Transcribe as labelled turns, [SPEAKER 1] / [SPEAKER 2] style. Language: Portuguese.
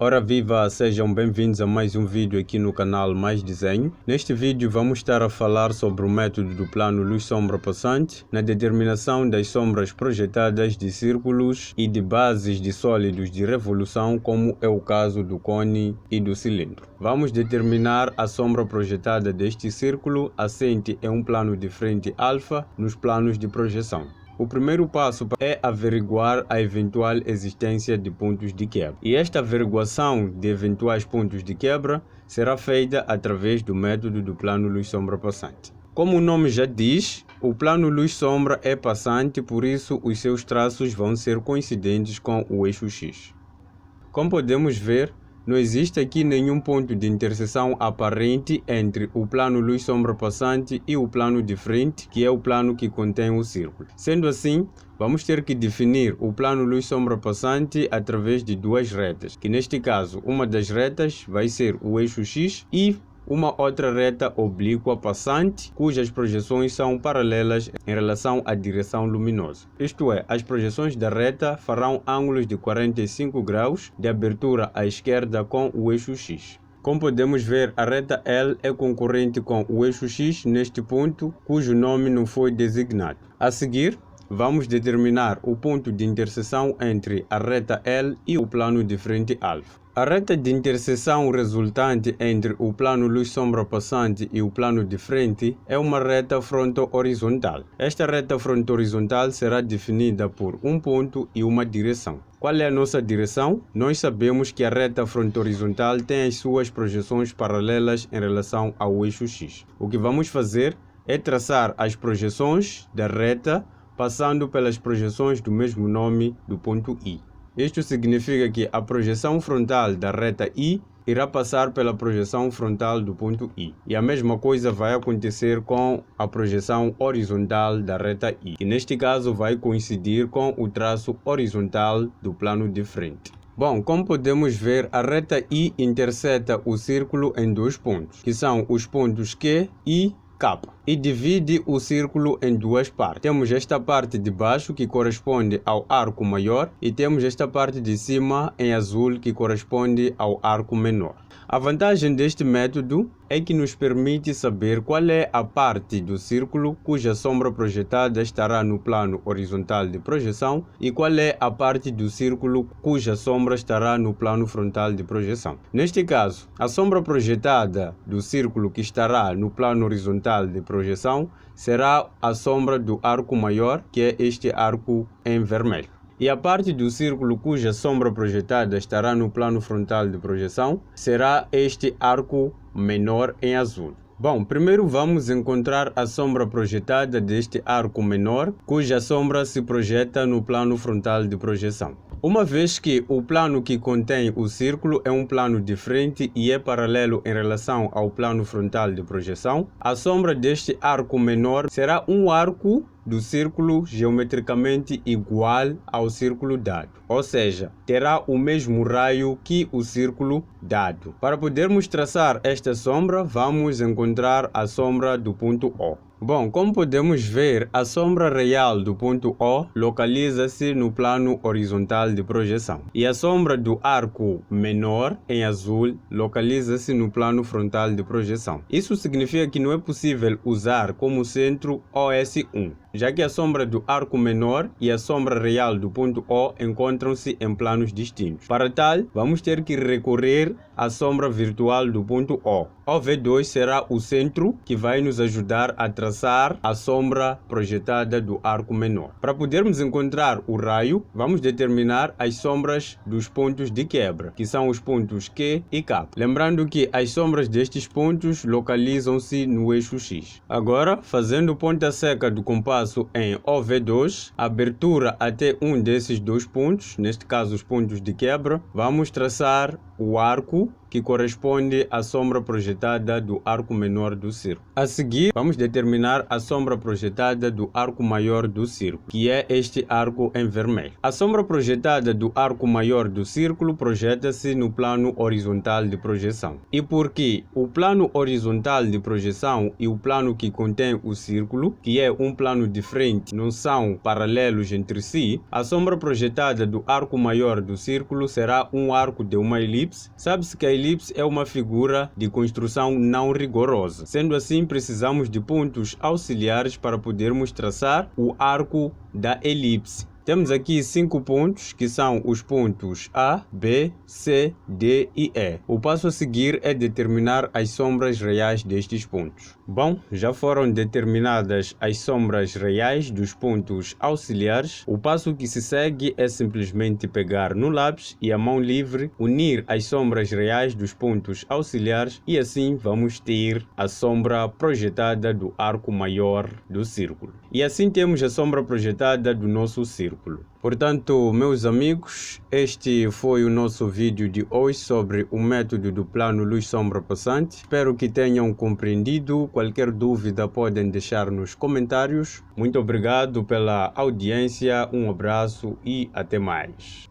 [SPEAKER 1] Ora viva, sejam bem-vindos a mais um vídeo aqui no canal Mais Desenho. Neste vídeo vamos estar a falar sobre o método do plano luz-sombra passante na determinação das sombras projetadas de círculos e de bases de sólidos de revolução, como é o caso do cone e do cilindro. Vamos determinar a sombra projetada deste círculo assente em um plano de frente alfa nos planos de projeção. O primeiro passo é averiguar a eventual existência de pontos de quebra. E esta averiguação de eventuais pontos de quebra será feita através do método do plano luz-sombra passante. Como o nome já diz, o plano luz-sombra é passante, por isso os seus traços vão ser coincidentes com o eixo X. Como podemos ver, não existe aqui nenhum ponto de interseção aparente entre o plano luz-sombra passante e o plano de frente, que é o plano que contém o círculo. Sendo assim, vamos ter que definir o plano luz-sombra passante através de duas retas, que neste caso, uma das retas vai ser o eixo X e uma outra reta oblíqua passante, cujas projeções são paralelas em relação à direção luminosa. Isto é, as projeções da reta farão ângulos de 45 graus de abertura à esquerda com o eixo X. Como podemos ver, a reta L é concorrente com o eixo X neste ponto, cujo nome não foi designado. A seguir, vamos determinar o ponto de interseção entre a reta L e o plano de frente alfa. A reta de interseção resultante entre o plano luz-sombra passante e o plano de frente é uma reta fronto-horizontal. Esta reta fronto-horizontal será definida por um ponto e uma direção. Qual é a nossa direção? Nós sabemos que a reta fronto-horizontal tem as suas projeções paralelas em relação ao eixo X. O que vamos fazer é traçar as projeções da reta passando pelas projeções do mesmo nome do ponto I. Isto significa que a projeção frontal da reta I irá passar pela projeção frontal do ponto I. E a mesma coisa vai acontecer com a projeção horizontal da reta I, que neste caso vai coincidir com o traço horizontal do plano de frente. Bom, como podemos ver, a reta I interseta o círculo em dois pontos, que são os pontos Q e K, e divide o círculo em duas partes. Temos esta parte de baixo, que corresponde ao arco maior, e temos esta parte de cima em azul, que corresponde ao arco menor. A vantagem deste método é que nos permite saber qual é a parte do círculo cuja sombra projetada estará no plano horizontal de projeção e qual é a parte do círculo cuja sombra estará no plano frontal de projeção. Neste caso, a sombra projetada do círculo que estará no plano horizontal de projeção será a sombra do arco maior, que é este arco em vermelho. E a parte do círculo cuja sombra projetada estará no plano frontal de projeção será este arco menor em azul. Bom, primeiro vamos encontrar a sombra projetada deste arco menor, cuja sombra se projeta no plano frontal de projeção. Uma vez que o plano que contém o círculo é um plano de frente e é paralelo em relação ao plano frontal de projeção, a sombra deste arco menor será um arco do círculo geometricamente igual ao círculo dado, ou seja, terá o mesmo raio que o círculo dado. Para podermos traçar esta sombra, vamos encontrar a sombra do ponto O. Bom, como podemos ver, a sombra real do ponto O localiza-se no plano horizontal de projeção e a sombra do arco menor, em azul, localiza-se no plano frontal de projeção. Isso significa que não é possível usar como centro OS1, já que a sombra do arco menor e a sombra real do ponto O encontram-se em planos distintos. Para tal, vamos ter que recorrer à sombra virtual do ponto O. OV2 será o centro que vai nos ajudar a traçar a sombra projetada do arco menor. Para podermos encontrar o raio, vamos determinar as sombras dos pontos de quebra, que são os pontos Q e K. Lembrando que as sombras destes pontos localizam-se no eixo X. Agora, fazendo ponta seca do compasso em OV2, abertura até um desses dois pontos, neste caso os pontos de quebra, vamos traçar o arco que corresponde à sombra projetada do arco menor do círculo. A seguir, vamos determinar a sombra projetada do arco maior do círculo, que é este arco em vermelho. A sombra projetada do arco maior do círculo projeta-se no plano horizontal de projeção. E porque o plano horizontal de projeção e o plano que contém o círculo, que é um plano diferente, não são paralelos entre si, a sombra projetada do arco maior do círculo será um arco de uma elipse. Sabe-se que a elipse é uma figura de construção não rigorosa. Sendo assim, precisamos de pontos auxiliares para podermos traçar o arco da elipse. Temos aqui 5 pontos, que são os pontos A, B, C, D e E. O passo a seguir é determinar as sombras reais destes pontos. Bom, já foram determinadas as sombras reais dos pontos auxiliares. O passo que se segue é simplesmente pegar no lápis e a mão livre, unir as sombras reais dos pontos auxiliares e assim vamos ter a sombra projetada do arco maior do círculo. E assim temos a sombra projetada do nosso círculo. Portanto, meus amigos, este foi o nosso vídeo de hoje sobre o método do plano luz-sombra passante. Espero que tenham compreendido. Qualquer dúvida podem deixar nos comentários. Muito obrigado pela audiência, um abraço e até mais.